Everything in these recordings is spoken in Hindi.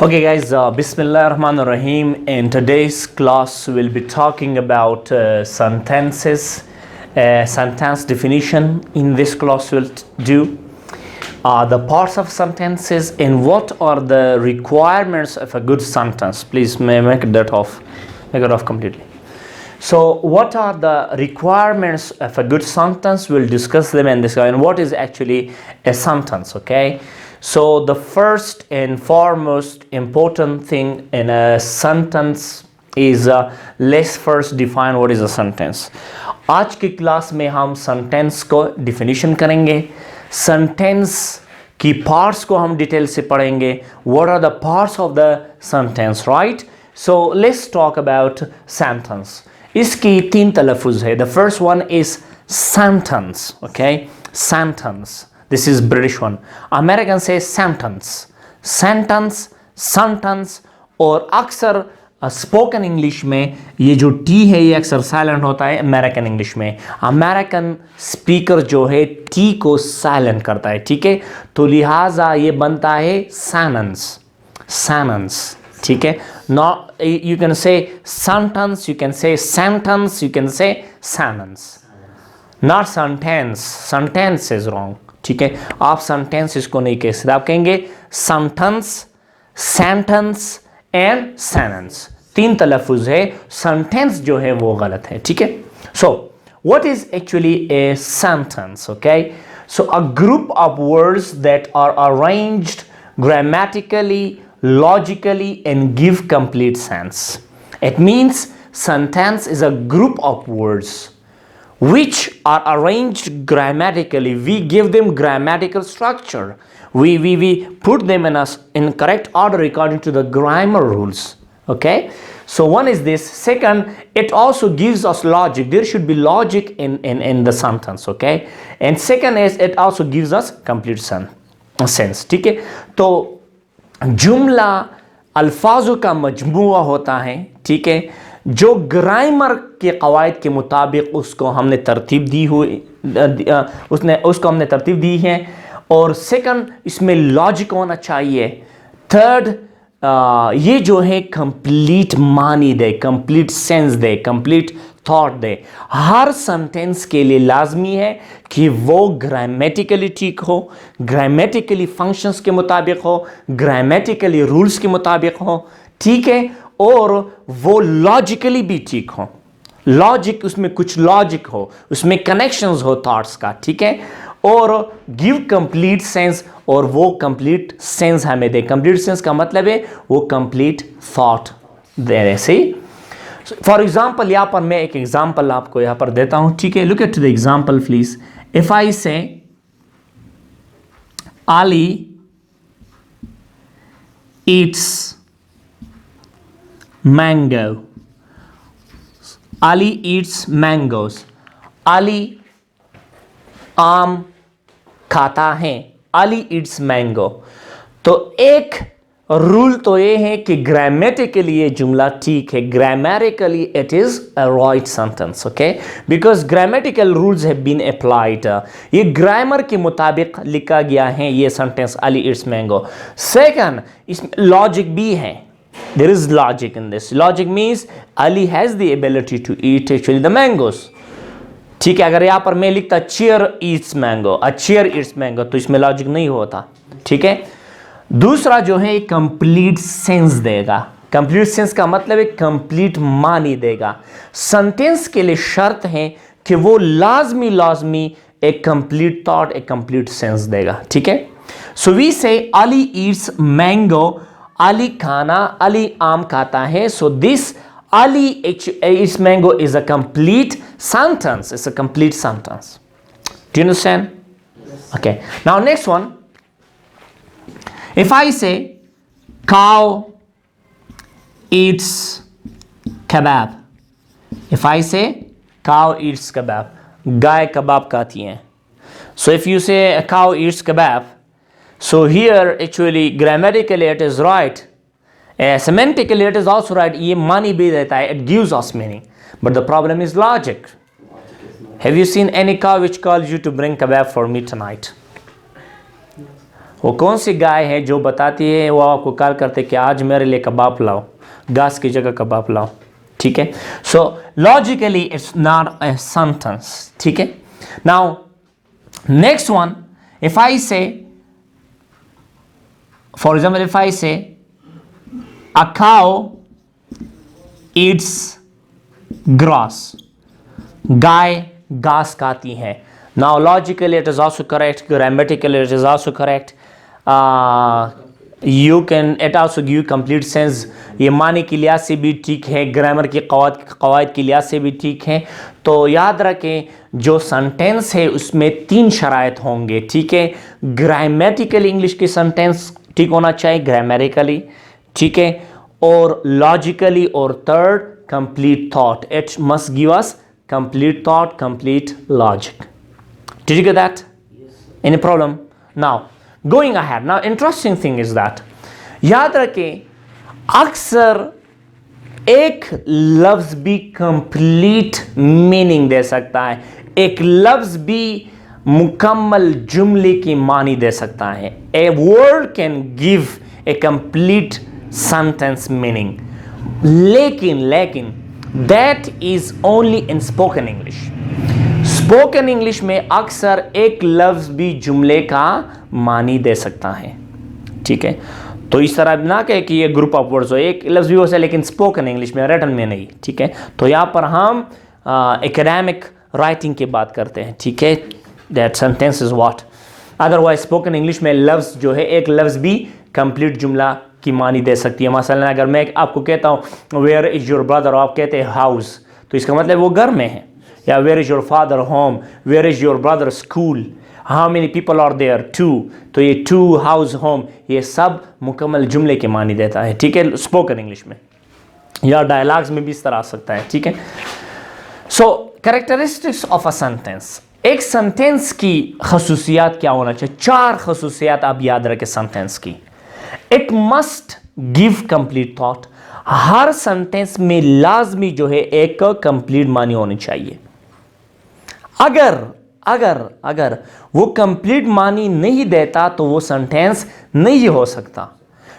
Okay, guys, Bismillah Rahman Rahim. In today's class, we'll be talking about sentences, sentence definition. In this class, we'll do the parts of sentences and what are the requirements of a good sentence. Please make it off completely. So, what are the requirements of a good sentence? We'll discuss them in this guy. And what is actually a sentence? Okay. So the first and foremost important thing in a sentence is let's first define what is a sentence. आज की क्लास में हम sentence को definition करेंगे, sentence की parts को हम डिटेल से पढ़ेंगे. What are the parts of the sentence, right? So let's talk about sentence. इसकी तीन तलफ़ुज़ है. The first one is sentence, okay? Sentence. This is British one. American say sentence, sentence, sentence. और अक्सर स्पोकन इंग्लिश में ये जो टी है ये अक्सर साइलेंट होता है. अमेरिकन इंग्लिश में अमेरिकन स्पीकर जो है टी को साइलेंट करता है, ठीक है. तो लिहाजा ये बनता है सैनेंस, सैनेंस, ठीक है. Not you can say sentence, you can say sentence, you can say sentence, not sentence. Sentence is wrong, ठीक है. आप सेंटेंस इसको नहीं कह सकते, आप कहेंगे सेंटेंस, सेंटेंस एंड सैनेंस. तीन तलफ़ुज़ है. सेंटेंस जो है वो गलत है, ठीक है. So what is actually a sentence? Okay, so a group of words that are arranged grammatically, logically and give complete sense. It means sentence is a group of words which are arranged grammatically. We give them grammatical structure. We put them in correct order according to the grammar rules. Okay, so one is this. Second, it also gives us logic. There should be logic in the sentence. Okay, and second is it also gives us complete sense. ठीक है. तो जुमला अल्फाजों का मजमूआ होता है, ठीक है, जो ग्रामर के कवायद के मुताबिक उसको हमने तरतीब दी हुई उसको हमने तरतीब दी है. और सेकंड, इसमें लॉजिक होना चाहिए. थर्ड, ये जो है कंप्लीट मानी दे, complete sense they, complete thought they. Her sentence के लिए लाजमी है कि वो ग्रामेटिकली ठीक हो, ग्रामेटिकली फंक्शंस के मुताबिक हो, ग्रामेटिकली रूल्स के मुताबिक हो, ठीक है, और वो लॉजिकली भी ठीक हो. लॉजिक, उसमें कुछ लॉजिक हो, उसमें कनेक्शंस हो थॉट्स का, ठीक है, और गिव कंप्लीट सेंस, और वो कंप्लीट सेंस हमें दे. कंप्लीट सेंस का मतलब है वो कंप्लीट थॉट दे. ऐसे फॉर एग्जाम्पल यहाँ पर मैं एक एग्जाम्पल आपको यहाँ पर देता हूँ, ठीक है. Look at the example please. If I से Ali eats mango. Ali eats mangoes. Ali आम खाता है. Ali eats mango. तो एक रूल तो ये है कि ग्रामेटिकली ये जुमला ठीक है. Grammatically it is a right sentence, okay, because grammatical rules have been applied. ये ग्रामर के मुताबिक लिखा गया है ये sentence Ali it's mango. Second, इसमें लॉजिक भी है. There is logic in this. Logic means Ali has the ability to eat actually the mangoes, ठीक है. अगर यहाँ पर मैं लिखता chair eats mango, a chair eats mango, तो इसमें लॉजिक नहीं होता, ठीक है. दूसरा जो है कंप्लीट सेंस देगा. कंप्लीट सेंस का मतलब है कंप्लीट मानी देगा. सेंटेंस के लिए शर्त है कि वो लाजमी एक कंप्लीट थॉट, एक कंप्लीट सेंस देगा, ठीक है. सो वी से अली ईट्स मैंगो. अली खाना, अली आम खाता है. So this Ali eats mango is a complete sentence. It's a complete sentence. Do you understand? Yes. Okay. Now next one. If I say cow eats kebab. If I say cow eats kebab. गाय कबाब खाती हैं. So if you say a cow eats kebab, so here actually grammatically it is right. Semantically it is also right. ये मानी भी देता है. It gives us meaning. But the problem is logic. Have you seen any cow which calls you to bring kebab for me tonight? वो कौन सी गाय है जो बताती है, वो आपको कॉल करते कि आज मेरे लिए कबाब लाओ, घास की जगह कबाब लाओ, ठीक है। So logically it's not a sentence, ठीक है। Now next one, if I say, for example if I से a cow eats grass, गाय घास खाती है। Now logically it is also correct, grammatically it is also correct, it also give complete sense, ये माने के लिहाज से भी ठीक है, ग्रामर के कवायद के लिहाज से भी ठीक है। तो याद रखें जो सेंटेंस है उसमें 3 शराइत होंगे, ठीक है। ग्रामेटिकली इंग्लिश की सेंटेंस ठीक होना चाहिए, ग्रामेटिकली, ठीक है, और लॉजिकली, और third complete thought, it must give us complete thought, complete logic. Did you get that? Yes. Any problem? Now, going ahead. Now, interesting thing is that, याद रखें, अक्सर एक लफ्ज भी कंप्लीट मीनिंग दे सकता है, एक लफ्ज भी मुकम्मल जुमले की मानी दे सकता है। A word can give a complete sentence meaning. लेकिन that is only in spoken English. Spoken English में अक्सर एक लफ्ज भी जुमले का मानी दे सकता है, ठीक है। तो इस तरह ना कहे कि ये ग्रुप ऑफ वर्ड्स हो, एक लफ्ज भी हो सकता है लेकिन स्पोकन इंग्लिश में, रिटन में नहीं, ठीक है। तो यहाँ पर हम एकेडमिक राइटिंग की बात करते हैं, ठीक है। That sentence is what, otherwise spoken English में लफ्ज जो है, एक लफ्ज भी कंप्लीट जुमला की मानी दे सकती है। मसलन अगर मैं आपको कहता हूँ वेयर इज योर ब्रदर, आप कहते हैं हाउस, तो इसका मतलब वो घर में है। या where is your father home, where is your brother school, how many people are there, 2, तो ये 2 हाउस होम, ये सब मुकम्मल जुमले के मानी देता है, ठीक है, स्पोकन इंग्लिश में, या डायलॉग्स में भी इस तरह आ सकता है, ठीक है। सो कैरेक्टरिस्टिक्स ऑफ अ सेंटेंस, एक सेंटेंस की खसूसियात क्या होना चाहिए? 4 खसूसियात आप याद रखें सेंटेंस की। It must give complete thought, her sentence में लाजमी जो है एक कंप्लीट मानी होनी चाहिए। अगर वो कंप्लीट मानी नहीं देता तो वो सेंटेंस नहीं हो सकता।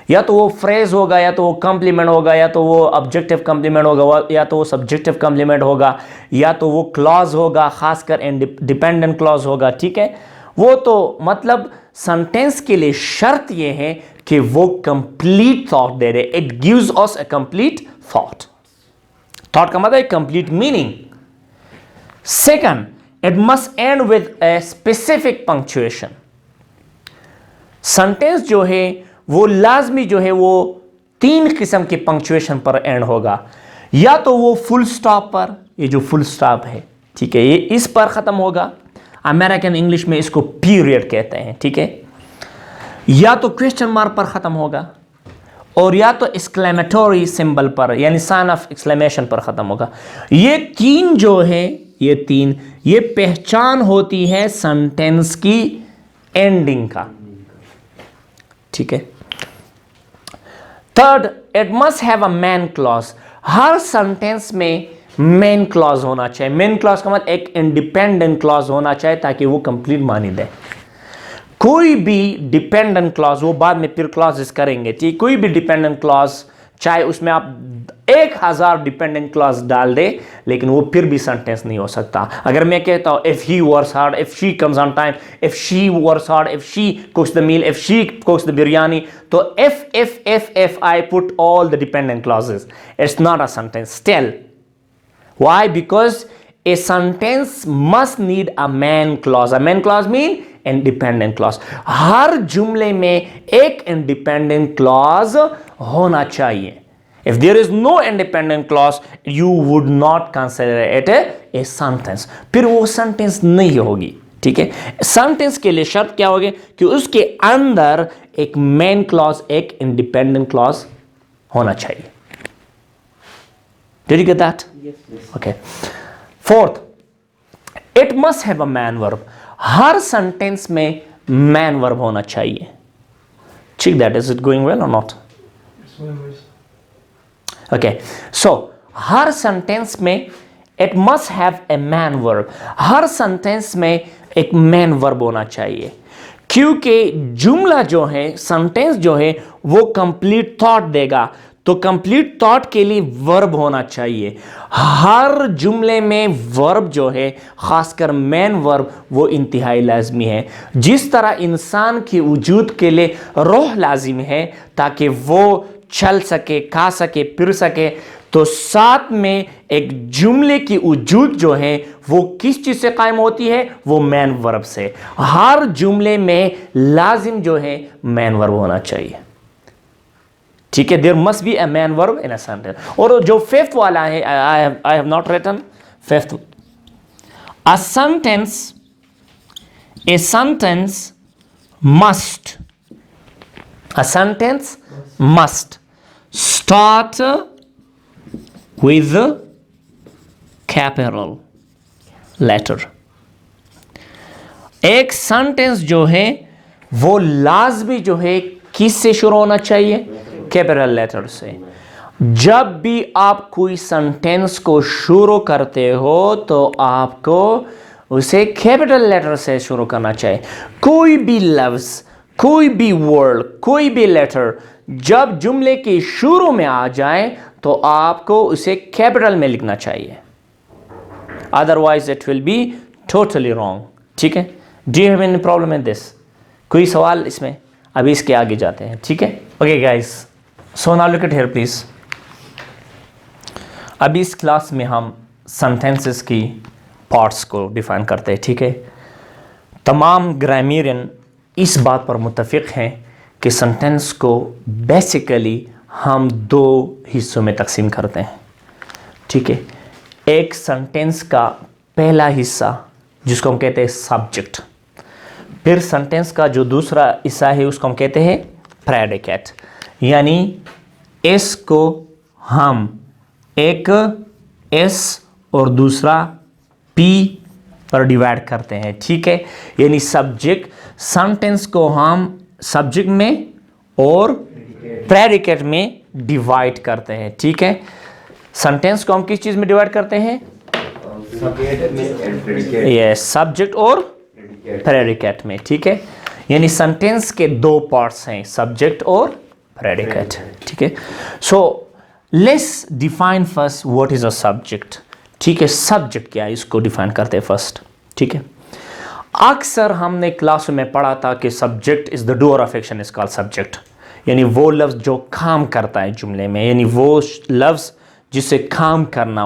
या तो वो फ्रेज होगा, या तो वो कॉम्प्लीमेंट होगा, या तो वो ऑब्जेक्टिव कॉम्प्लीमेंट होगा, या तो वो सब्जेक्टिव कॉम्प्लीमेंट होगा, या तो वो क्लॉज होगा, खासकर डिपेंडेंट क्लॉज होगा, ठीक है। वो तो मतलब सेंटेंस के लिए शर्त ये है कि वो कंप्लीट थॉट दे रहे, it gives us a complete thought. Thought का मतलब complete meaning. Second, it must and with a specific punctuation, sentence जो है वो लाजमी जो है वो 3 किस्म के पंक्चुएशन पर एंड होगा। या तो वो फुल स्टॉप पर, ये जो फुल स्टॉप है, ठीक है, ये इस पर खत्म होगा, अमेरिकन इंग्लिश में इसको पीरियड कहते हैं, ठीक है। या तो क्वेश्चन मार्क पर खत्म होगा, और या तो एक्सक्लेमेटरी सिंबल पर, यानी साइन ऑफ एक्सक्लेमेशन पर खत्म होगा। ये 3 जो है, ये पहचान होती है सेंटेंस की एंडिंग का, ठीक है। Third, it must have a main clause, her sentence में मेन क्लॉज होना चाहिए। मेन क्लॉज का मतलब एक इंडिपेंडेंट क्लॉज होना चाहिए ताकि वो कंप्लीट मानी दे। कोई भी डिपेंडेंट क्लॉज, वो बाद में फिर क्लॉजेस करेंगे, ठीक, कोई भी डिपेंडेंट क्लॉज, चाहे उसमें आप 1000 डिपेंडेंट क्लॉज डाल दे, लेकिन वो फिर भी सेंटेंस नहीं हो सकता। अगर मैं कहता हूं if he works hard, if she comes on time, if she works hard, if she cooks the meal, if she cooks the biryani, तो if I put all the dependent clauses, it's not a sentence still. Why? Because a sentence must need a main clause. A main clause mean independent clause. हर जुमले में एक independent clause होना चाहिए. If there is no independent clause, you would not consider it a sentence. फिर वो sentence नहीं होगी, ठीक है। सेंटेंस के लिए शर्त क्या होगी कि उसके अंदर एक मेन क्लॉज, एक इंडिपेंडेंट क्लॉज होना चाहिए। Did you get that? Yes. Okay. Fourth, it must have a man verb. Her sentence में मैन वर्ब होना चाहिए। Check that. Is it going well or not? Okay. So her sentence में it must have a man verb. Her sentence में एक मैन वर्ब होना चाहिए। क्योंकि जुमला जो है, सेंटेंस जो है, वो कंप्लीट थॉट देगा। तो कंप्लीट थॉट के लिए वर्ब होना चाहिए। हर जुमले में वर्ब जो है, खासकर मेन वर्ब, वो इंतहाई लाजमी है। जिस तरह इंसान के वजूद के लिए रूह लाजिम है ताकि वो चल सके, खा सके, फिर सके, तो साथ में एक जुमले की वजूद जो है वो किस चीज से कायम होती है? वो मेन वर्ब से। हर जुमले में लाजिम जो है मेन वर्ब होना चाहिए। ठीक है, there must be a main verb in a sentence. और जो फिफ्थ वाला है, I have not written fifth, a sentence must start with the capital letter। एक सेंटेंस जो है वो लाजमी जो है किस से शुरू होना चाहिए? कैपिटल लेटर से। जब भी आप कोई सेंटेंस को शुरू करते हो तो आपको उसे कैपिटल लेटर से शुरू करना चाहिए। कोई भी लफ्ज, कोई भी वर्ड, कोई भी लेटर जब जुमले के शुरू में आ जाए तो आपको उसे कैपिटल में लिखना चाहिए, otherwise it will be totally wrong. ठीक है, do you have any problem in this? कोई सवाल इसमें? अभी इसके आगे जाते हैं। ठीक है, okay guys, so now look at here please. अभी इस क्लास में हम सेंटेंसेस की पार्ट्स को डिफाइन करते हैं। ठीक है, तमाम ग्रामरियन इस बात पर मुत्तफिक हैं कि सेंटेंस को बेसिकली हम दो हिस्सों में तकसीम करते हैं। ठीक है, एक सेंटेंस का पहला हिस्सा जिसको हम कहते हैं सब्जेक्ट, फिर सेंटेंस का जो दूसरा हिस्सा है उसको हम कहते हैं प्रेडिकेट। यानी इसको हम एक एस और दूसरा पी पर डिवाइड करते हैं। ठीक है, यानी सब्जेक्ट, सेंटेंस को हम सब्जेक्ट में और प्रेडिकेट में डिवाइड करते हैं। ठीक है, सेंटेंस को हम किस चीज में डिवाइड करते हैं? यस, सब्जेक्ट और प्रेडिकेट में। ठीक है, यानी सेंटेंस के दो पार्ट्स हैं, सब्जेक्ट और प्रेडिकेट। ठीक है, so let's define first what is a subject. ठीक है, सब्जेक्ट क्या है इसको डिफाइन करते हैं फर्स्ट। ठीक है, अक्सर हमने क्लास में पढ़ा था कि subject is the doer of action is called subject. यानी वो लफ्ज़ जो काम करता है जुमले में, यानी वो लफ्ज़ जिससे काम करने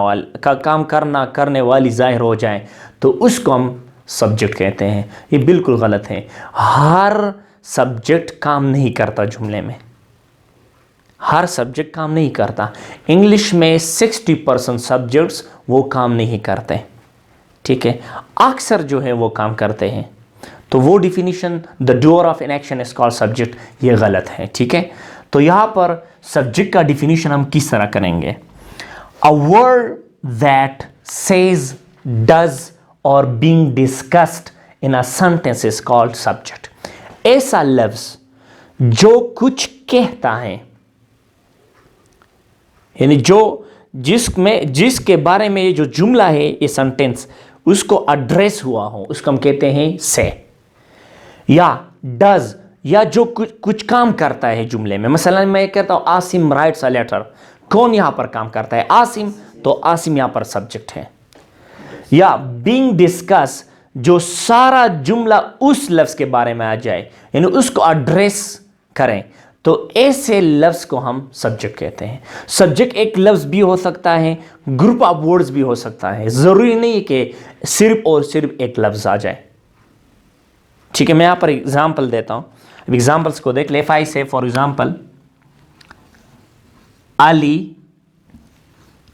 वाली जाहिर हो जाए, तो उसको हम सब्जेक्ट कहते हैं। ये बिल्कुल गलत है। हर सब्जेक्ट काम नहीं करता जुमले में, हर सब्जेक्ट काम नहीं करता। इंग्लिश में 60% सब्जेक्ट्स वो काम नहीं करते। ठीक है, अक्सर जो है वो काम करते हैं। तो वो definition the doer of an action is called subject, ये गलत है। ठीक है, तो यहां पर सब्जेक्ट का डिफिनीशन हम किस तरह करेंगे? A word that says, does or being discussed in a sentence is called subject. ऐसा लफ्ज जो कुछ कहता है, यानी जिसके बारे में ये जो जुमला है, ये सेंटेंस उसको एड्रेस हुआ हो, उसको हम कहते हैं से। या डज, या जो कुछ काम करता है जुमले में। मसलन मैं कहता हूं आसिम राइट्स अ लेटर, कौन यहां पर काम करता है? आसिम, तो आसिम यहां पर सब्जेक्ट है। या बीइंग डिस्कस, जो सारा जुमला उस लफ्ज के बारे में आ जाए, यानी उसको एड्रेस करें, तो ऐसे लफ्ज को हम सब्जेक्ट कहते हैं। सब्जेक्ट एक लफ्ज भी हो सकता है, ग्रुप ऑफ वर्ड्स भी हो सकता है, जरूरी नहीं कि सिर्फ और सिर्फ एक लफ्ज आ जाए। ठीक है, मैं यहां पर एग्जाम्पल देता हूं। एग्जाम्पल्स को देख ले। If I say for example, Ali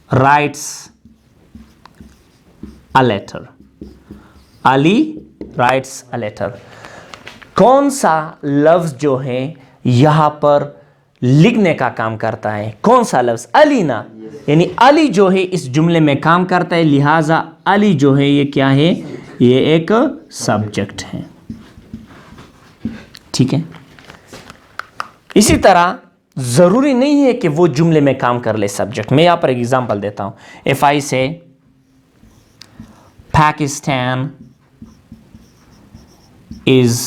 writes a letter, Ali writes a letter. कौन सा लफ्ज जो है यहां पर लिखने का काम करता है? कौन सा लफ्ज? अली ना, यानी अली जो है इस जुमले में काम करता है, लिहाजा अली जो है ये क्या है? ये एक सब्जेक्ट है। ठीक है, इसी तरह जरूरी नहीं है कि वो जुमले में काम कर ले सब्जेक्ट। मैं यहां पर एक एग्जांपल देता हूं। इफ आई से Pakistan is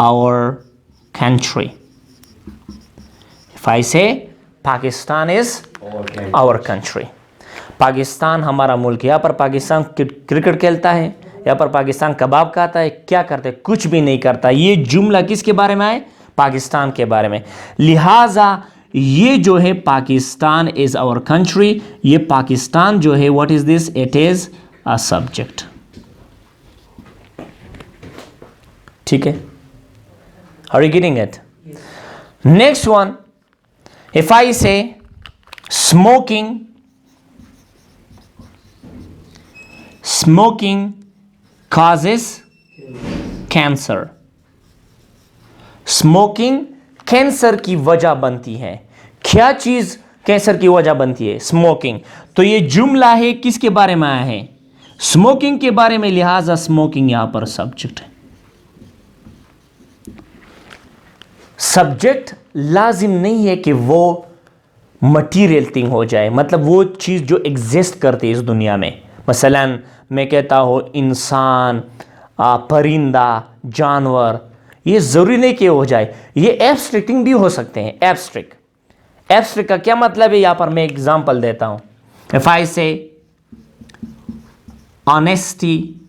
our country. If I say Pakistan is our country. Pakistan हमारा मुल्क। यहाँ पर पाकिस्तान क्रिकेट खेलता है, यहाँ पर पाकिस्तान कबाब खाता है, क्या करते हैं? कुछ भी नहीं करता। ये जुमला किसके बारे में है? पाकिस्तान के बारे में। लिहाजा ये जो है पाकिस्तान इज आवर कंट्री, ये पाकिस्तान जो है what is this? It is a subject. ठीक है, are you getting it? Next one, if I say smoking, smoking causes cancer. Smoking cancer की वजह बनती है। क्या चीज कैंसर की वजह बनती है? स्मोकिंग। तो ये जुमला है किसके बारे में आया है? स्मोकिंग के बारे में। लिहाजा स्मोकिंग यहां पर सब्जेक्ट है। सब्जेक्ट लाजिम नहीं है कि वो मटीरियल थिंग हो जाए, मतलब वो चीज जो एग्जिस्ट करती है इस दुनिया में। मसलन मैं कहता हूं इंसान, परिंदा, जानवर, ये जरूरी नहीं कि हो जाए। ये एब्स्ट्रैक्टिंग भी हो सकते हैं। एब्स्ट्रैक्ट, एब्स्ट्रैक्ट का क्या मतलब है? यहां पर मैं एग्जांपल देता हूं। इफ आई से honesty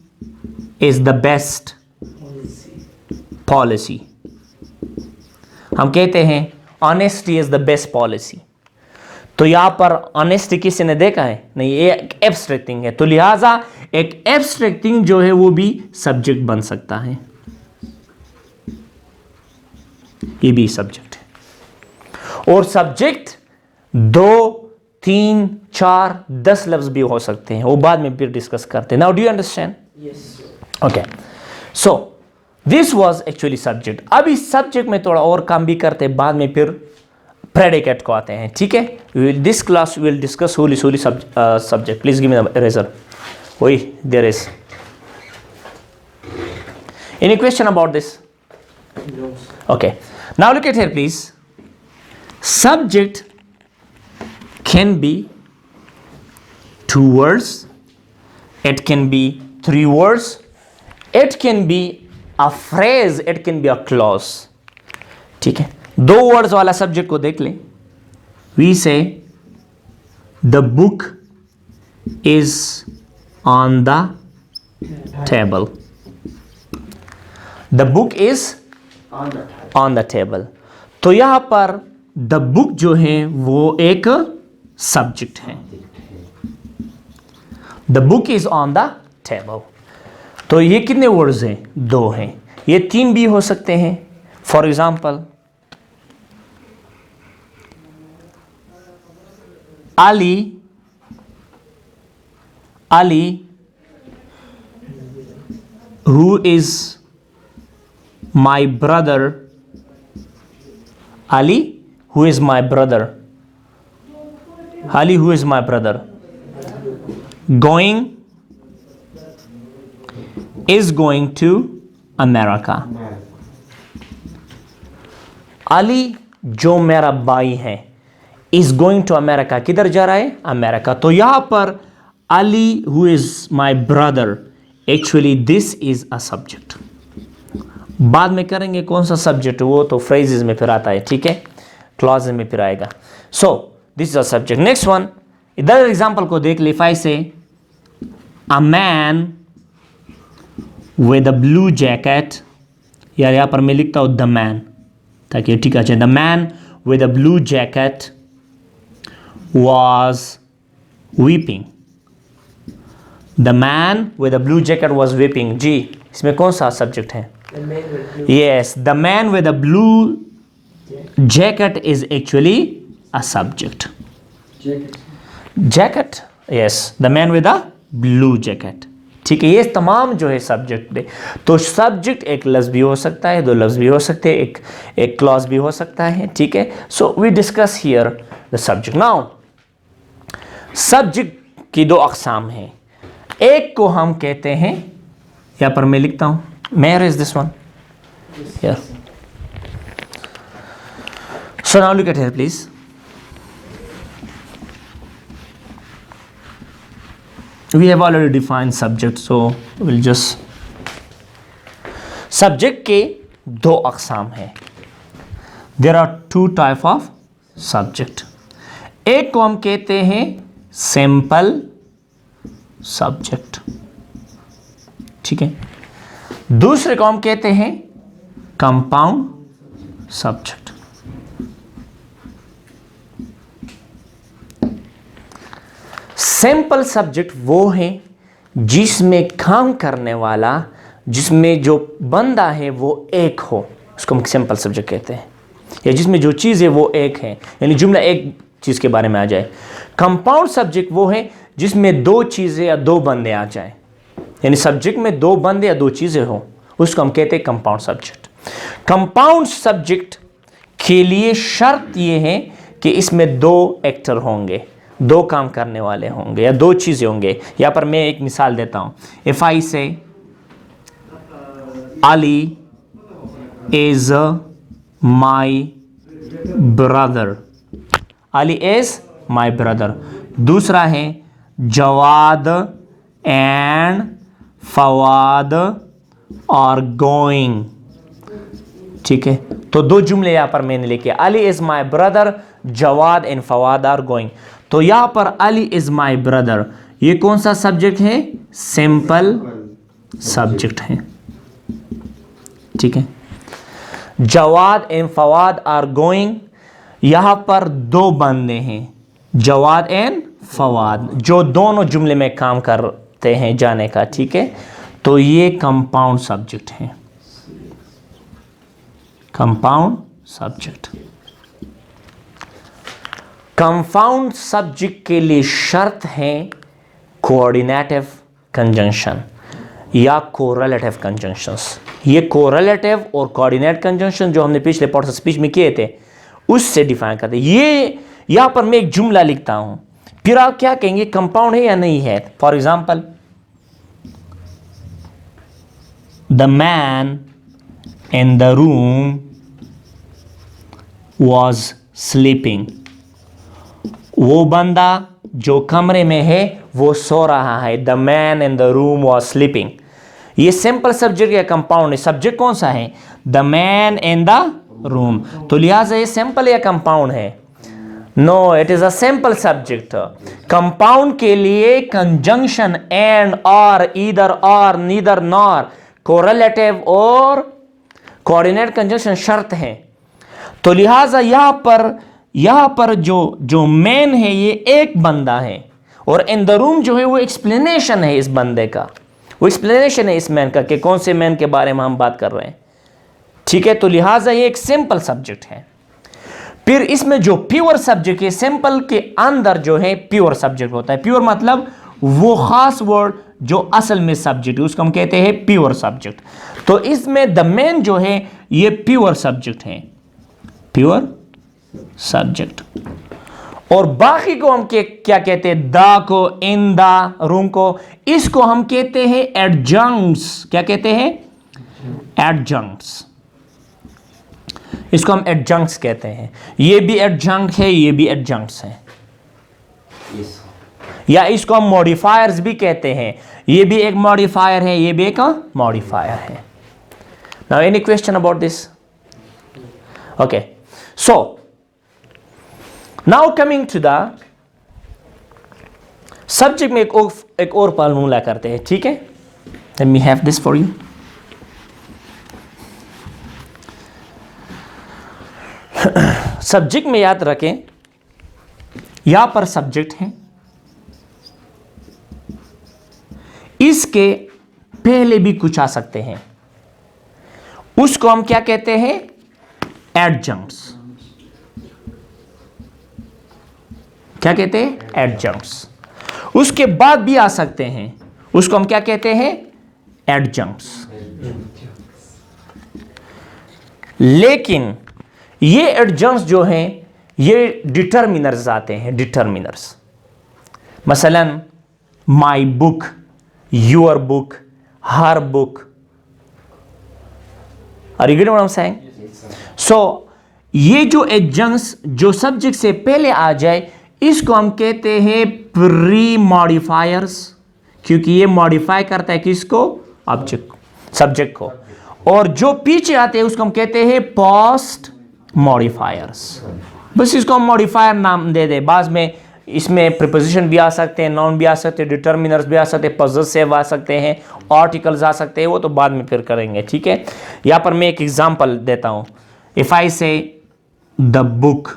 is the best policy, हम कहते हैं honesty is the best policy. तो यहां पर ऑनेस्टी किसी ने देखा है? नहीं, ये एक एब्स्ट्रैक्ट थिंग है। तो लिहाजा एक एब्स्ट्रैक्ट थिंग जो है वो भी सब्जेक्ट बन सकता है। ये भी सब्जेक्ट है। और सब्जेक्ट 2, 3, 4, 10 लफ्ज भी हो सकते हैं, वो बाद में फिर डिस्कस करते हैं। Now do you understand? Yes. Okay, so this was actually subject. अब इस सब्जेक्ट में थोड़ा और काम भी करते हैं, बाद में फिर प्रेडिकेट को आते हैं। ठीक है, this class will discuss whole subject. Please give me the eraser. ओए, there is any question about this? No. Okay, now look at here please. Subject can be 2 words, it can be 3 words, it can be a phrase, it can be a clause. ठीक है, 2 words वाला सब्जेक्ट को देख लें। We say the book is on the table. The book is on the table. तो यहां पर द बुक जो है वो एक सब्जेक्ट है। The book is on the table. तो ये कितने वर्ड्स हैं? 2 हैं। ये 3 भी हो सकते हैं। For example, Ali who is my brother, Ali who is my brother, Ali who is my brother, is going to America. Ali जो मेरा भाई है is going to America, किधर जा रहा है? अमेरिका। तो यहां पर Ali who is my brother, actually this is a subject. बाद में करेंगे कौन सा सब्जेक्ट, वो तो फ्रेजेस में फिर आता है। ठीक है, क्लॉज में फिर आएगा। सो this is a subject. Next one, इधर एग्जांपल को देख ले। इफ आई से a man with a blue jacket, यार यहां पर मैं लिखता हूं द मैन ताकि ठीक है। The man with a blue jacket was weeping. The man with a blue jacket was weeping. जी, इसमें कौन सा सब्जेक्ट है? Yes, the man with a blue jacket is actually a subject. Jacket. Yes, the man with a blue jacket. ठीक है, ये तमाम जो है सब्जेक्ट है। तो सब्जेक्ट एक लफ्ज भी हो सकता है, 2 लफ्ज भी हो सकते हैं, एक क्लॉज भी हो सकता है। ठीक है, so we discuss here the subject. Now subject की 2 अक़साम हैं। एक को हम कहते हैं, यहाँ पर मैं लिखता हूँ, Where is this one? Here. So now look at here, please. We have already defined subject, so we'll just subject के दो अक़साम हैं। There are two type of subject. एक को हम कहते हैं सिंपल सब्जेक्ट, ठीक है। दूसरे को हम कहते हैं कंपाउंड सब्जेक्ट। सिंपल सब्जेक्ट वो है जिसमें काम करने वाला, जिसमें जो बंदा है वो एक हो, उसको हम सिंपल सब्जेक्ट कहते हैं। या जिसमें जो चीज़ है वो एक है, यानी जुमला एक चीज़ के बारे में आ जाए। कंपाउंड सब्जेक्ट वो है जिसमें दो चीज़ें या दो बंदे आ जाए, यानी सब्जेक्ट में दो बंदे या दो चीज़ें हो, उसको हम कहते हैं कंपाउंड सब्जेक्ट। कंपाउंड सब्जेक्ट के लिए शर्त ये है कि इसमें दो एक्टर होंगे, दो काम करने वाले होंगे या दो चीज़ें होंगे। यहाँ पर मैं एक मिसाल देता हूँ। If I say Ali is my brother, Ali is my brother. दूसरा है Jawad and Fawad are going, ठीक है। तो दो जुमले यहां पर मैंने लिखे, Ali is my brother, Jawad and Fawad are going. तो यहां पर अली इज माई ब्रदर, ये कौन सा सब्जेक्ट है? सिंपल सब्जेक्ट है, ठीक है। Jawad and Fawad are going, यहां पर दो बंदे हैं, जवाद एंड फवाद, जो दोनों जुमले में काम करते हैं जाने का, ठीक है। तो ये कंपाउंड सब्जेक्ट है, कंपाउंड सब्जेक्ट। कंपाउंड सब्जेक्ट के लिए शर्त है कोऑर्डिनेटिव कंजंक्शन या कोरिलेटिव कंजंक्शंस। ये कोरिलेटिव और कोऑर्डिनेट कंजंक्शन जो हमने पिछले पार्ट ऑफ स्पीच में किए थे उससे डिफाइन करते हैं। ये यहां पर मैं एक जुमला लिखता हूं, फिर आप क्या कहेंगे कंपाउंड है या नहीं है। For example, the man in the room was sleeping, वो बंदा जो कमरे में है वो सो रहा है। The man in the room was sleeping, ये सिंपल सब्जेक्ट या कंपाउंड है। सब्जेक्ट कौन सा है? The man in the room. तो लिहाजा ये सिंपल या कंपाउंड है? No, it is a simple subject. Compound के लिए conjunction and, or, either, or, neither, nor, correlative और कोऑर्डिनेट कंजंक्शन शर्त है। तो लिहाजा यहां पर जो मैन है ये एक बंदा है, और इन द रूम जो है वो एक्सप्लेनेशन है इस बंदे का, वो एक्सप्लेनेशन है इस मैन का कि कौन से मैन के बारे में हम बात कर रहे हैं, ठीक है। तो लिहाजा ये एक सिंपल सब्जेक्ट है। फिर इसमें जो प्योर सब्जेक्ट है, सिंपल के अंदर जो है प्योर सब्जेक्ट होता है। प्योर मतलब वो खास वर्ड जो असल में सब्जेक्ट है, उसको हम कहते हैं प्योर सब्जेक्ट। तो इसमें द मैन जो है ये प्योर सब्जेक्ट है, प्योर सब्जेक्ट। और बाकी को हम क्या कहते हैं? द को, इन द, रूम को, इसको हम कहते हैं एडजंक्ट्स। क्या कहते हैं? एडजंक्ट्स। इसको हम एडजंक्ट्स कहते हैं। ये भी एडजंक्ट है, ये भी एडजंक्ट्स है। या इसको हम मॉडिफायर्स भी कहते हैं। ये भी एक मॉडिफायर है, ये भी एक मॉडिफायर है। Now any question about this? Okay, so now coming to the subject में एक और फार्मूला करते हैं, ठीक है। Let me have this for you. Subject में याद रखें, यहां पर सब्जेक्ट है, इसके पहले भी कुछ आ सकते हैं, उसको हम क्या कहते हैं? एडजंक्ट्स। क्या कहते हैं? एडजंक्ट्स। उसके बाद भी आ सकते हैं, उसको हम क्या कहते हैं? एडजंक्ट्स। लेकिन ये एडजंक्ट्स जो हैं ये डिटर्मिनर्स आते हैं, डिटर्मिनर्स। मसलन my book, your book, her book. Are you getting what I am saying? So ये जो एडजंक्ट्स जो सब्जेक्ट से पहले आ जाए इसको हम कहते हैं प्री मॉडिफायर्स, क्योंकि ये मॉडिफाई करता है किसको? ऑब्जेक्ट, सब्जेक्ट को। और जो पीछे आते हैं उसको हम कहते हैं पोस्ट मॉडिफायर्स। बस इसको हम मॉडिफायर नाम दे दे। बाद में इसमें प्रीपोजिशन भी आ सकते हैं, नाउन भी आ सकते हैं, डिटर्मिनर्स भी आ सकते हैं, पॉजेसिव आ सकते हैं, आर्टिकल्स आ सकते हैं, वो तो बाद में फिर करेंगे, ठीक है। यहां पर मैं एक एग्जांपल देता हूं। इफ आई से the book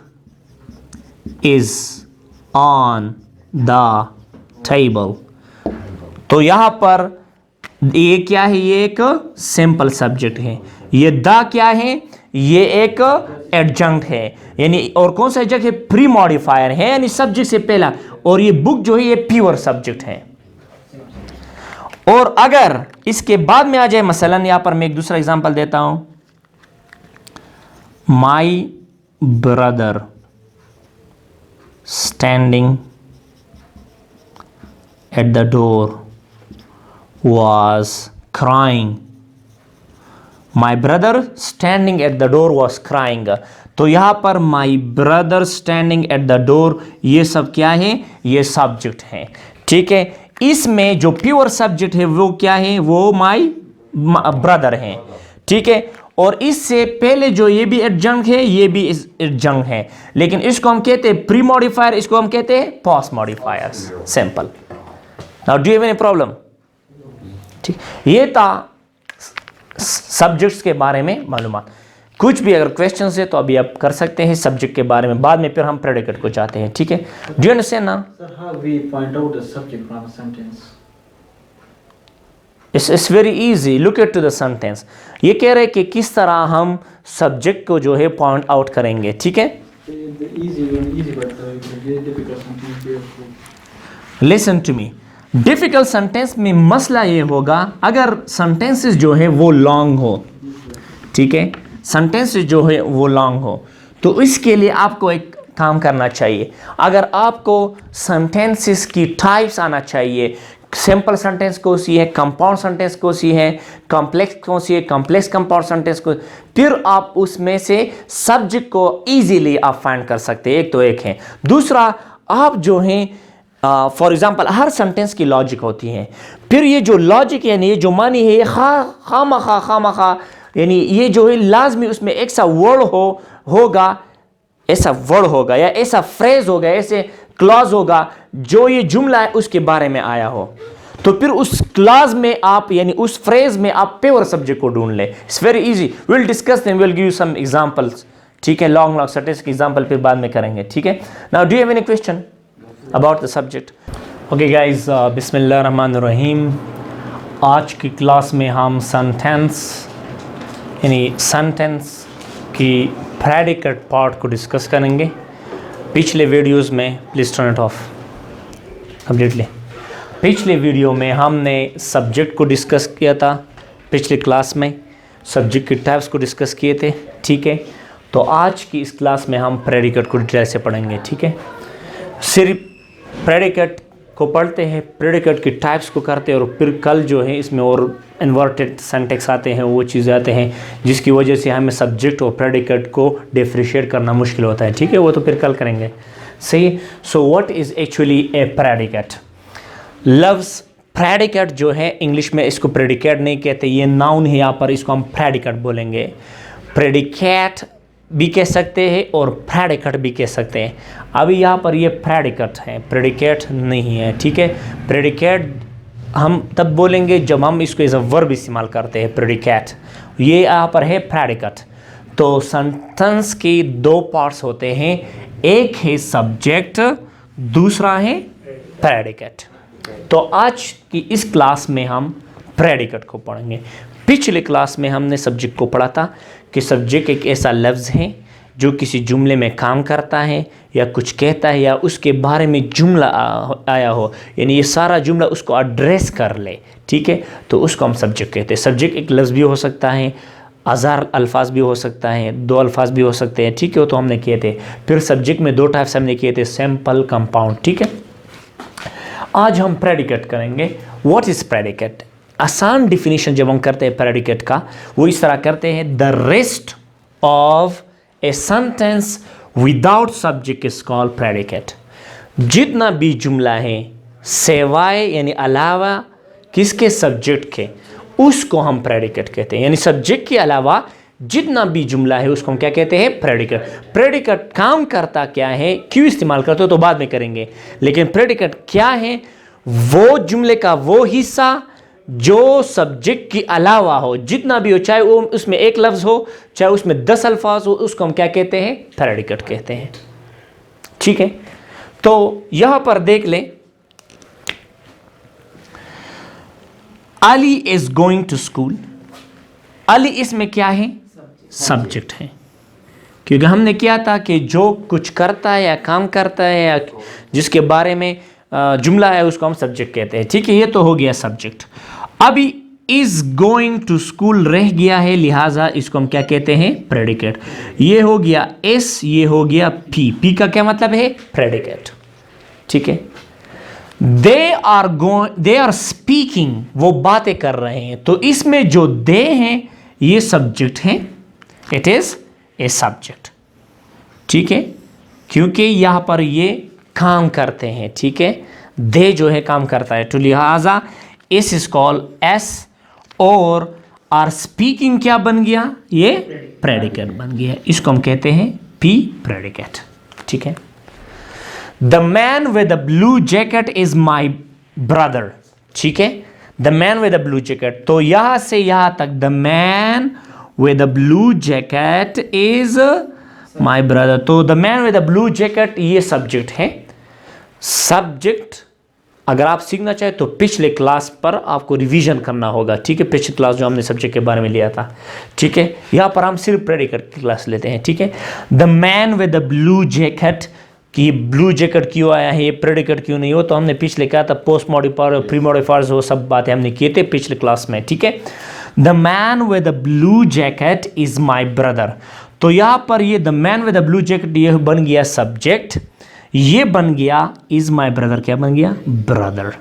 is on the table, तो यहां पर ये क्या है, ये एक सिंपल सब्जेक्ट है। ये द क्या है, ये एक एडजंक्ट है, यानी और कौन सा एडजंक्ट है, प्री मॉडिफायर है, यानी सब्जेक्ट से पहला। और ये बुक जो है ये प्योर सब्जेक्ट है। और अगर इसके बाद में आ जाए, मसलन यहां पर मैं एक दूसरा एग्जांपल देता हूं, my brother standing at the door was crying. My brother standing at the door was crying. तो यहां पर my brother standing at the door, ये सब क्या है, ये सब्जेक्ट है, ठीक है। इसमें जो प्योर सब्जेक्ट है वो क्या है, वो my brother है, ठीक है। और इससे पहले जो ये भी एडजंक्ट है, ये भी एडजंक्ट है, लेकिन इसको हम कहते हैं प्री मॉडिफायर, इसको हम कहते हैं post modifiers. Simple. Now do you have any problem? ठीक, ये था सब्जेक्ट्स के बारे में मालूमात। कुछ भी अगर क्वेश्चंस है तो अभी आप कर सकते हैं सब्जेक्ट के बारे में, बाद में फिर हम प्रेडिकेट को चाहते हैं, ठीक है। डू यू अंडरस्टैंड ना? Sir, how we find out the subject from a sentence? It's very easy, look at to the sentence. ये कह रहे हैं कि किस तरह हम सब्जेक्ट को जो है पॉइंट आउट करेंगे, ठीक है। The easy but the difficult sentence. Listen to me. Difficult sentence में मसला ये होगा अगर सेंटेंसेस जो है वो लॉन्ग हो, ठीक है, सेंटेंसेस जो है वो लॉन्ग हो, तो इसके लिए आपको एक काम करना चाहिए। अगर आपको सेंटेंसेस की टाइप्स आना चाहिए, सिंपल सेंटेंस कौन सी है, कंपाउंड सेंटेंस कौन सी है, कॉम्प्लेक्स कौन सी है, कॉम्प्लेक्स कंपाउंड सेंटेंस को, फिर आप उसमें से सब्जेक्ट को इजीली आप फाइंड कर सकते हैं। एक तो एक है। दूसरा, आप जो है फॉर एग्जाम्पल हर सेंटेंस की लॉजिक होती है, फिर ये जो लॉजिक यानी ये जो मानी है, ये खामखा यानी ये जो है लाजमी उसमें एक सा वर्ड होगा, ऐसा वर्ड होगा या ऐसा फ्रेज होगा, ऐसे क्लॉज होगा जो ये जुमला है उसके बारे में आया हो, तो फिर उस क्लॉज में आप यानी उस फ्रेज में आप प्योर सब्जेक्ट को ढूंढ ले। It's very easy, will discuss them, will give you some examples, ठीक है। लॉन्ग सेंटेंस के एग्जांपल फिर बाद में करेंगे, ठीक है। Now do you have any question about the subject? Okay guys, बिस्मिल्लाहिर्रहमानिर्रहीम। आज की क्लास में हम सेंटेंस यानी सेंटेंस की प्रेडिकेट पार्ट को डिस्कस करेंगे। पिछले वीडियोस में please turn it of completely. पिछले वीडियो में हमने सब्जेक्ट को डिस्कस किया था, पिछले क्लास में सब्जेक्ट के टाइप्स को डिस्कस किए थे, ठीक है। तो आज की इस क्लास में हम प्रेडिकेट को डिटेल से पढ़ेंगे, ठीक है। सिर्फ प्रेडिकेट को पढ़ते हैं, प्रेडिकेट की टाइप्स को करते हैं, और फिर कल जो है इसमें और इन्वर्टेड सेंटेंस आते हैं, वो चीज़ें आते हैं जिसकी वजह से हमें सब्जेक्ट और प्रेडिकेट को डिफरेंशिएट करना मुश्किल होता है, ठीक है। वो तो फिर कल करेंगे, सही। So what is actually A predicate? लफ्ज़ प्रेडिकेट जो है इंग्लिश में इसको प्रेडिकेट नहीं कहते, ये नाउन है, यहाँ पर इसको हम प्रेडिकेट बोलेंगे। प्रेडिकेट भी कह सकते हैं और प्रेडिकेट भी कह सकते हैं। अभी यहाँ पर ये प्रेडिकेट है, प्रेडिकेट नहीं है, ठीक है। प्रेडिकेट हम तब बोलेंगे जब हम इसको एज अ वर्ब इस्तेमाल करते हैं, प्रेडिकेट। ये यहाँ पर है प्रेडिकेट। तो सेंटेंस के दो पार्ट्स होते हैं, एक है सब्जेक्ट, दूसरा है प्रेडिकेट। तो आज की इस क्लास में हम प्रेडिकेट को पढ़ेंगे। पिछले क्लास में हमने सब्जेक्ट को पढ़ा था कि सब्जेक्ट एक ऐसा लफ्ज़ है जो किसी जुमले में काम करता है या कुछ कहता है या उसके बारे में जुमला आया हो, यानी ये सारा जुमला उसको एड्रेस कर ले, ठीक है, तो उसको हम सब्जेक्ट कहते हैं। सब्जेक्ट एक लफ्ज़ भी हो सकता है, हज़ार अल्फाज भी हो सकता है, दो अल्फाज भी हो सकते हैं, ठीक है। वो तो हमने किए थे। फिर सब्जेक्ट में दो टाइप्स हमने किए थे, सिंपल, कंपाउंड, ठीक है। आज हम प्रेडिकेट करेंगे। What is predicate? आसान डिफिनीशन जब हम करते हैं प्रेडिकेट का, वो इस तरह करते हैं, the rest of a sentence without subject is called predicate. जितना भी जुमला है सिवाय यानी अलावा किसके, सब्जेक्ट के, उसको हम प्रेडिकेट कहते हैं। यानी सब्जेक्ट के अलावा जितना भी जुमला है उसको हम क्या कहते हैं? प्रेडिकेट। प्रेडिकेट काम करता क्या है, क्यों इस्तेमाल करते हो तो बाद में करेंगे, लेकिन प्रेडिकेट क्या है? वो जुमले का वो हिस्सा जो सब्जेक्ट के अलावा हो, जितना भी हो, चाहे वो उसमें एक लफ्ज हो, चाहे उसमें 10 अल्फाज हो, उसको हम क्या कहते हैं? प्रेडिकेट कहते हैं। ठीक है, तो यहां पर देख लें, Ali is going to school. Ali इसमें क्या है? सब्जेक्ट है, क्योंकि हमने किया था कि जो कुछ करता है या काम करता है या जिसके बारे में जुमला है उसको हम सब्जेक्ट कहते हैं। ठीक है, ये तो हो गया सब्जेक्ट। अभी इज गोइंग टू स्कूल रह गया है, लिहाजा इसको हम क्या कहते हैं? प्रेडिकेट। ये हो गया एस, ये हो गया पी। पी का क्या मतलब है? प्रेडिकेट। ठीक है, दे आर स्पीकिंग, वो बातें कर रहे हैं, तो इसमें जो दे हैं ये सब्जेक्ट हैं, इट इज ए सब्जेक्ट। ठीक है, क्योंकि यहां पर ये काम करते हैं। ठीक है, दे जो है काम करता है, तो लिहाजा इस इज कॉल्ड एस, और आर स्पीकिंग क्या बन गया? ये प्रेडिकेट बन गया, इसको हम कहते हैं पी प्रेडिकेट। ठीक है, the man with the blue jacket is my brother. ठीक है, the man with the blue jacket, तो यहां से यहां तक the man with the blue jacket is my brother. तो the man with the blue jacket ये सब्जेक्ट है। सब्जेक्ट अगर आप सीखना चाहे तो पिछले क्लास पर आपको रिवीजन करना होगा। ठीक है, पिछले क्लास जो हमने सब्जेक्ट के बारे में लिया था। ठीक है, यहां पर हम सिर्फ प्रेडिकेट की क्लास लेते हैं। ठीक है, the man with the blue jacket, कि ब्लू जैकेट क्यों आया है, ये प्रेडिकेट क्यों नहीं हो, तो हमने पिछले कहा था पोस्ट मॉडिफायर और प्री मॉडिफायर्स, वो सब बातें हमने किए थे पिछले क्लास में। ठीक है, the man with the blue jacket is my brother, तो यहां पर ये the man with the blue jacket ये बन गया सब्जेक्ट, ये बन गया इज माई ब्रदर, क्या बन गया? Brother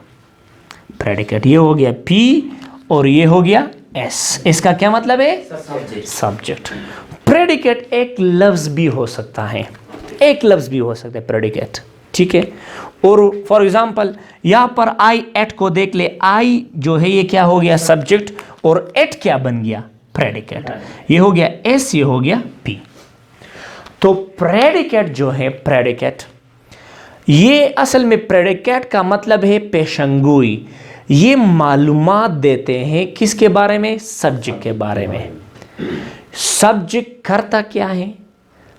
predicate. ये हो गया पी और ये हो गया एस, इसका क्या मतलब है? सब्जेक्ट। प्रेडिकेट एक लफ्ज भी हो सकता है, एक लफ्ज भी हो सकता है प्रेडिकेट। ठीक है, और फॉर एग्जांपल यहां पर आई एट को देख ले, आई जो है ये क्या हो गया? सब्जेक्ट, और एट क्या बन गया? प्रेडिकेट। ये हो गया एस, ये हो गया पी। तो प्रेडिकेट जो है, प्रेडिकेट ये असल में प्रेडिकेट का मतलब है पेशंगोई। ये मालूमात देते हैं किसके बारे में? सब्जेक्ट के बारे में। सब्जेक्ट करता क्या है,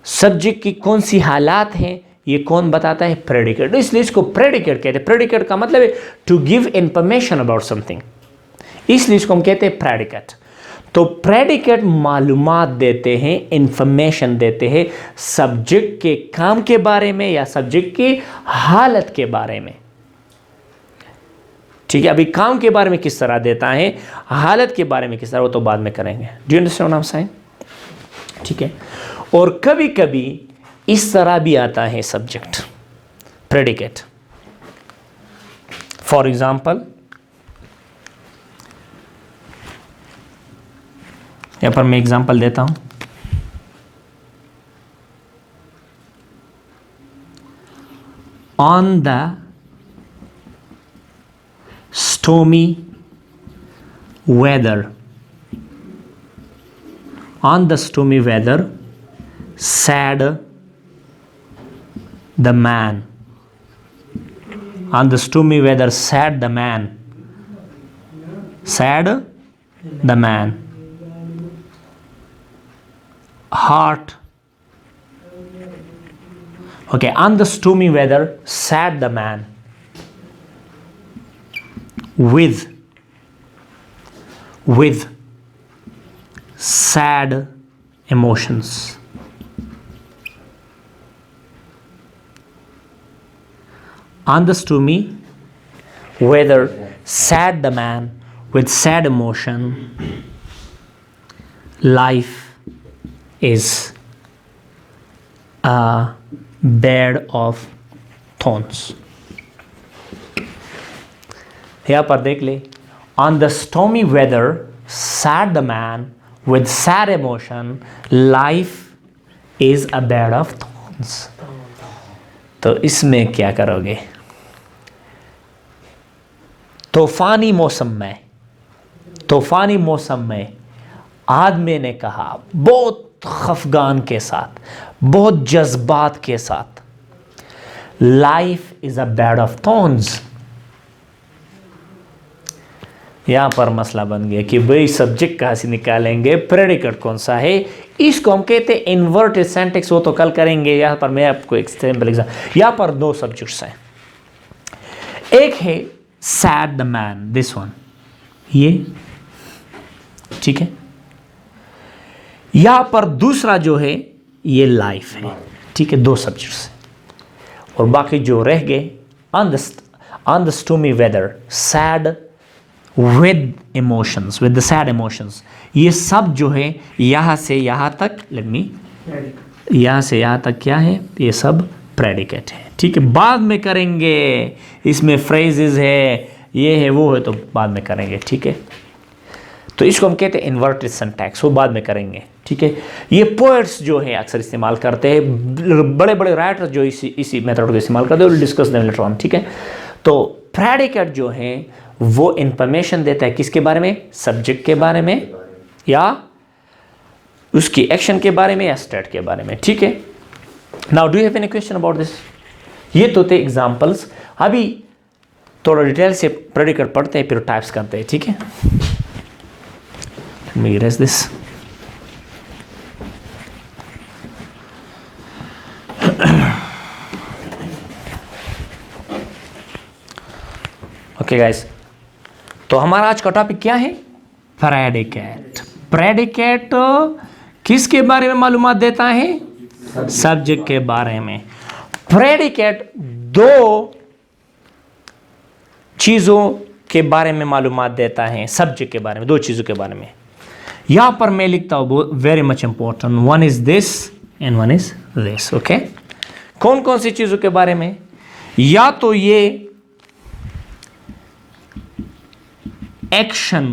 सब्जेक्ट की कौन सी हालात हैं, ये कौन बताता है? प्रेडिकेट। इसलिए इसको प्रेडिकेट कहते हैं। प्रेडिकेट का मतलब है to give information about something, इसलिए इसको हम कहते हैं प्रेडिकेट। तो प्रेडिकेट मालूमात देते हैं, इंफॉर्मेशन देते हैं सब्जेक्ट के काम के बारे में या सब्जेक्ट की हालत के बारे में। ठीक है, अभी काम के बारे में किस तरह देता है, हालत के बारे में किस तरह, वो तो बाद में करेंगे। Do you understand what I am saying? ठीक है, और कभी कभी इस तरह भी आता है सब्जेक्ट प्रेडिकेट। फॉर एग्जाम्पल यहां पर मैं एग्जाम्पल देता हूं, on the stormy weather, on the stormy weather sad the man, on the stormy weather sad the man, sad the man, heart, okay, on the stormy weather sad the man, with sad emotions, on the stormy weather sad the man with sad emotion, life is a bed of thorns। यहां पर देख ले, on the stormy weather sad the man with sad emotion, life is a bed of thorns। तो इसमें क्या करोगे? तूफानी मौसम में तूफानी मौसम में आदमी ने कहा बहुत खफगान के साथ, बहुत जज्बात के साथ, life is a bed of thorns. यहां पर मसला बन गया कि भाई सब्जेक्ट कहां से निकालेंगे, प्रेडिकेट कौन सा है। इसको हम कहते हैं इन्वर्टेड सिंटैक्स, वो तो कल करेंगे। यहां पर मैं आपको एक सिंपल एग्जांपल, यहां पर दो सब्जेक्ट्स हैं। एक है sad the man, this one, ये ठीक है। यहां पर दूसरा जो है ये लाइफ है, ठीक है। दो सब्जेक्ट्स और बाकी जो रह गए on the stormy weather, sad with emotions, with the sad emotions, ये सब जो है यहां से यहां तक, लेट मी, यहां से यहां तक क्या है, ये सब प्रेडिकेट है, ठीक है। बाद में करेंगे, इसमें फ्रेजेस है, ये है वो है, तो बाद में करेंगे, ठीक है। तो इसको हम कहते हैं इन्वर्टेड सिंटैक्स, वो बाद में करेंगे, ठीक है। ये पोएट्स जो है अक्सर इस्तेमाल करते हैं, बड़े बड़े राइटर्स जो इसी मेथड को इस्तेमाल करते हैं, will discuss them later on, ठीक है। तो प्रेडिकेट जो है वो इंफॉर्मेशन देता है किसके बारे में, सब्जेक्ट के बारे में या उसकी एक्शन के बारे में या स्टेट के बारे में, ठीक है। Now do you have any question about this? ये तो थे एग्जांपल्स। अभी थोड़ा डिटेल से प्रेडिकेट पढ़ते हैं, फिर टाइप्स करते हैं, ठीक है। Let me erase this. Okay guys, तो हमारा आज का टॉपिक क्या है, प्रेडिकेट। प्रेडिकेट किसके बारे में मालूमात देता है, सब्जेक्ट के बारे में। प्रेडिकेट दो चीजों के बारे में मालूमात देता है, सब्जेक्ट के बारे में, दो चीजों के बारे में। यहां पर मैं लिखता हूं very much important, one is this and one is this, okay. कौन कौन सी चीजों के बारे में, या तो ये एक्शन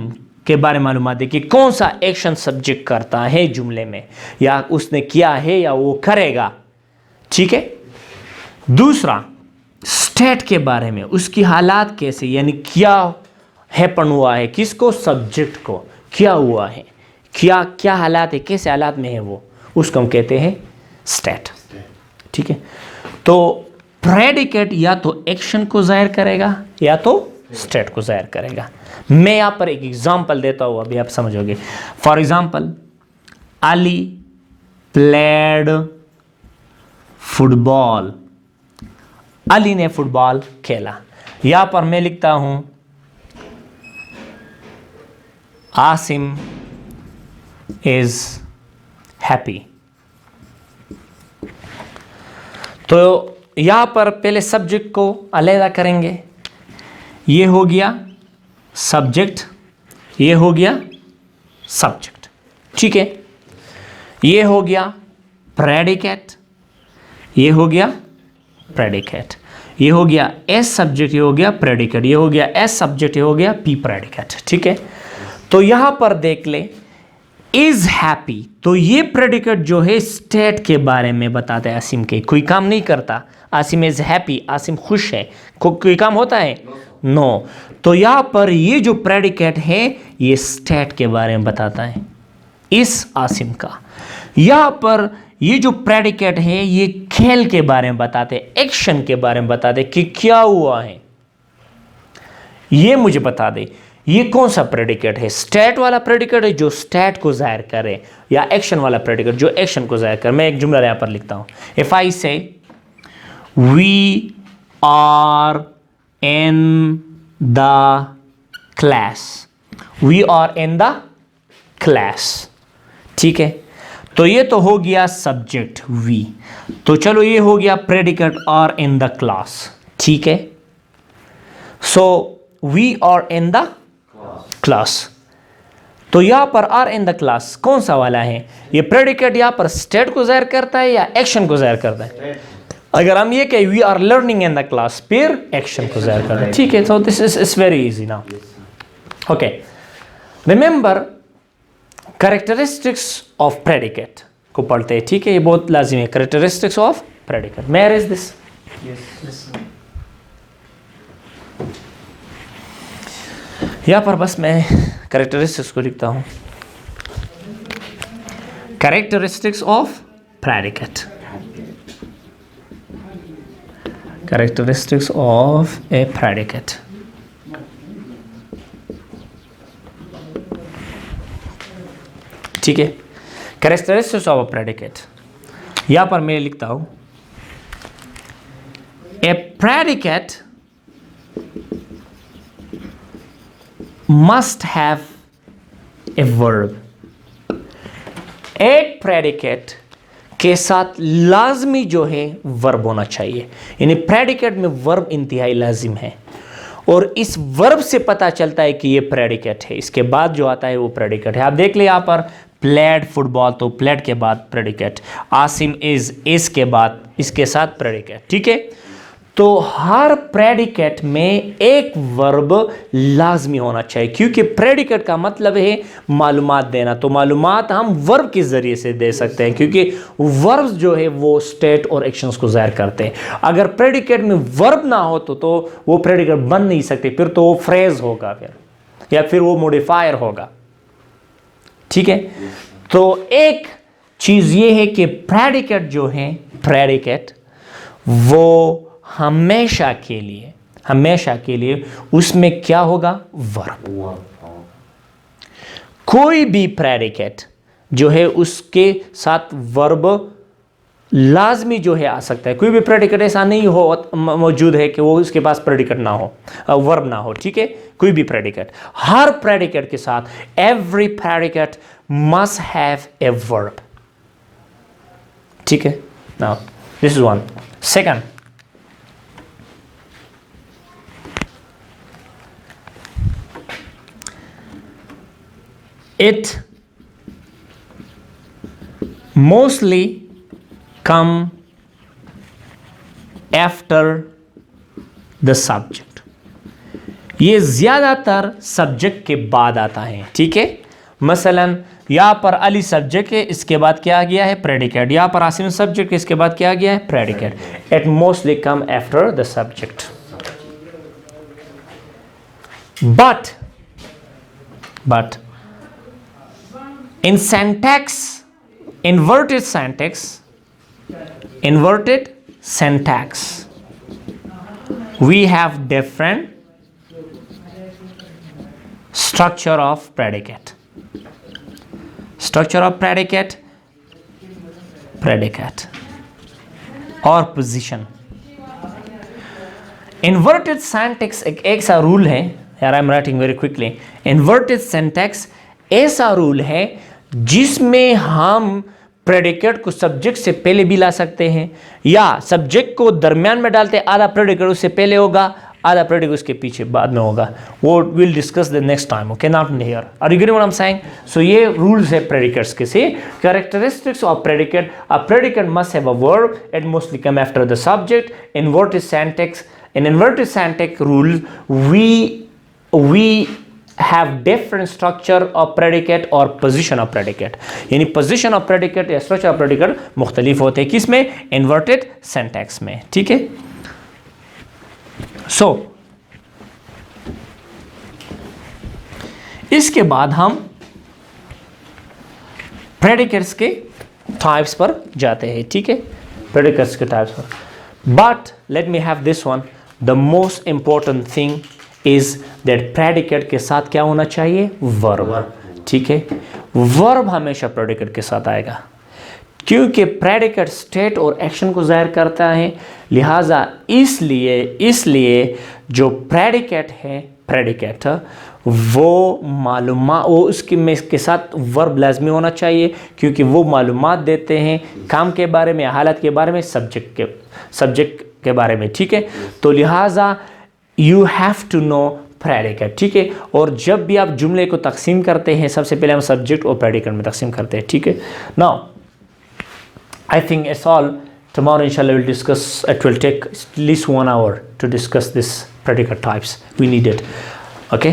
के बारे में मालूमात दे कि कौन सा एक्शन सब्जेक्ट करता है जुमले में, या उसने किया है या वो करेगा, ठीक है। दूसरा स्टेट के बारे में, उसकी हालात कैसे, यानी क्या हैपन हुआ है, किसको, सब्जेक्ट को क्या हुआ है, क्या क्या हालात है, कैसे हालात में है वो, उसको हम कहते हैं स्टेट, ठीक है। तो प्रेडिकेट या तो एक्शन को जाहिर करेगा या तो स्टेट को जाहिर करेगा। मैं यहां पर एक एग्जांपल देता हूं, अभी आप समझोगे। For example, Ali played football, Ali ने फुटबॉल खेला। यहां पर मैं लिखता हूं आसिम इज हैप्पी। तो यहां पर पहले सब्जेक्ट को अलग करेंगे, ये हो गया सब्जेक्ट, ये हो गया सब्जेक्ट, ठीक है। ये हो गया प्रेडिकेट, ये हो गया प्रेडिकेट, ये हो गया एस सब्जेक्ट, ये हो गया प्रेडिकेट, ये हो गया एस सब्जेक्ट, ये हो गया पी प्रेडिकेट, ठीक है। तो यहां पर देख ले इज हैप्पी, तो ये प्रेडिकेट जो है स्टेट के बारे में बताता है, आसिम के कोई काम नहीं करता, आसिम इज हैप्पी, आसिम खुश है, कोई काम होता है, नो। तो यहां पर ये जो प्रेडिकेट है ये स्टेट के बारे में बताता है, इस आसिम का। यहां पर ये जो प्रेडिकेट है ये खेल के बारे में बताते, एक्शन के बारे में बताते कि क्या हुआ है, ये मुझे बता दे। ये कौन सा प्रेडिकेट है, स्टेट वाला प्रेडिकेट है जो स्टेट को जाहिर करे, या एक्शन वाला प्रेडिकेट जो एक्शन को जाहिर करे। मैं एक जुमला यहां पर लिखता हूं, if I say we are in the class, we are in the class, ठीक है। तो ये तो हो गया सब्जेक्ट वी, तो चलो ये हो गया predicate are in the class, ठीक है। So we are in the class, तो यहां पर आर इन द क्लास कौन सा वाला है, ये प्रेडिकेट यहां पर स्टेट को जाहिर करता है या एक्शन को जाहिर करता है। अगर हम ये कहें we are learning in the class, फिर एक्शन को जाहिर करता है, ठीक है। So this is very easy now, okay. Remember characteristics of predicate को पढ़ते हैं, ठीक है, ये बहुत लाजिमी है। कैरेक्टरिस्टिक्स ऑफ प्रेडिकेट, मैं इज दिस, यहां पर बस मैं कैरेक्टरिस्टिक्स को लिखता हूं, characteristics of predicate, characteristics of a predicate. ठीक है, कैरेक्टरिस्टिक्स ऑफ अ प्रेडिकेट, यहां पर मैं लिखता हूं a predicate must have a verb. एक प्रेडिकेट के साथ लाजमी जो है वर्ब होना चाहिए, यानी प्रेडिकेट में वर्ब इंतहाई लाजिम है, और इस वर्ब से पता चलता है कि ये प्रेडिकेट है, इसके बाद जो आता है वो प्रेडिकेट है। आप देख ले यहाँ पर प्लेड फुटबॉल, तो प्लेड के बाद प्रेडिकेट, आसिम इज के बाद इसके साथ प्रेडिकेट। ठीक है, तो हर प्रेडिकेट में एक वर्ब लाजमी होना चाहिए, क्योंकि प्रेडिकेट का मतलब है मालूमात देना, तो मालूमात हम वर्ब के ज़रिए से दे सकते हैं, क्योंकि वर्ब्स जो है वो स्टेट और एक्शंस को ज़ाहिर करते हैं। अगर प्रेडिकेट में वर्ब ना हो तो वो प्रेडिकेट बन नहीं सकते, फिर तो वो फ्रेज होगा फिर, या फिर वो मॉडिफायर होगा। ठीक है, तो एक चीज़ ये है कि प्रेडिकेट जो है, प्रेडिकेट वो हमेशा के लिए उसमें क्या होगा, वर्ब। कोई भी प्रेडिकेट जो है उसके साथ वर्ब लाजमी जो है आ सकता है। कोई भी प्रेडिकेट ऐसा नहीं हो मौजूद है कि वो उसके पास प्रेडिकेट ना हो, वर्ब ना हो। ठीक है, कोई भी प्रेडिकेट, हर प्रेडिकेट के साथ every predicate must have a verb. ठीक है, now this is one. Second, it mostly come after the subject। ये ज़्यादातर सब्जेक्ट के बाद आता है। ठीक है, मसलन यहाँ पर अली सब्जेक्ट है, इसके बाद क्या आ गया है, प्रेडिकेट। यहाँ पर आसिम सब्जेक्ट है, इसके बाद क्या आ गया है, predicate. It mostly come after the subject. but in syntax, inverted syntax, we have different structure of predicate, और position। inverted syntax एक सा रूल है यार, I am writing very quickly. Inverted syntax ऐसा रूल है जिसमें हम प्रेडिकेट को सब्जेक्ट से पहले भी ला सकते हैं, या सब्जेक्ट को दरमियान में डालते, आधा प्रेडिकेट उससे पहले होगा, आधा प्रेडिकेट उसके पीछे बाद में होगा। वो will discuss the next time, okay, not here. Are you getting what I am saying? So ये रूल्स है प्रेडिकेट्स के। Say characteristics of predicate, a predicate must have a verb, it mostly come after the subject. Inverted syntax, in inverted syntax rule we have different structure of predicate और position of predicate, यानी position of predicate या structure of predicate मुख्तलिफ होते हैं, किसमें, inverted syntax में। ठीक है, so इसके बाद हम predicates के types पर जाते हैं। ठीक है, predicates के types पर, but let me have this one, the most important thing is that predicate के साथ क्या होना चाहिए, वर्ब। ठीक है, वर्ब हमेशा प्रेडिकेट के साथ आएगा, क्योंकि प्रेडिकेट स्टेट और एक्शन को जाहिर करता है, लिहाजा इसलिए जो प्रेडिकेट है, प्रेडिकेट वो मालूमात, वो उसके में के साथ वर्ब लाजमी होना चाहिए, क्योंकि वो मालूमात देते हैं काम के बारे में, हालत के बारे में, सब्जेक्ट के बारे में। ठीक है, तो लिहाजा you have to know predicate. ठीक है, और जब भी आप जुमले को तकसीम करते हैं, सबसे पहले हम सब्जेक्ट और प्रेडिकेट में तकसीम करते हैं। ठीक है, now I think it's all. Tomorrow इंशाल्लाह will discuss, it will take at least 1 hour to discuss this predicate types, we need it, okay।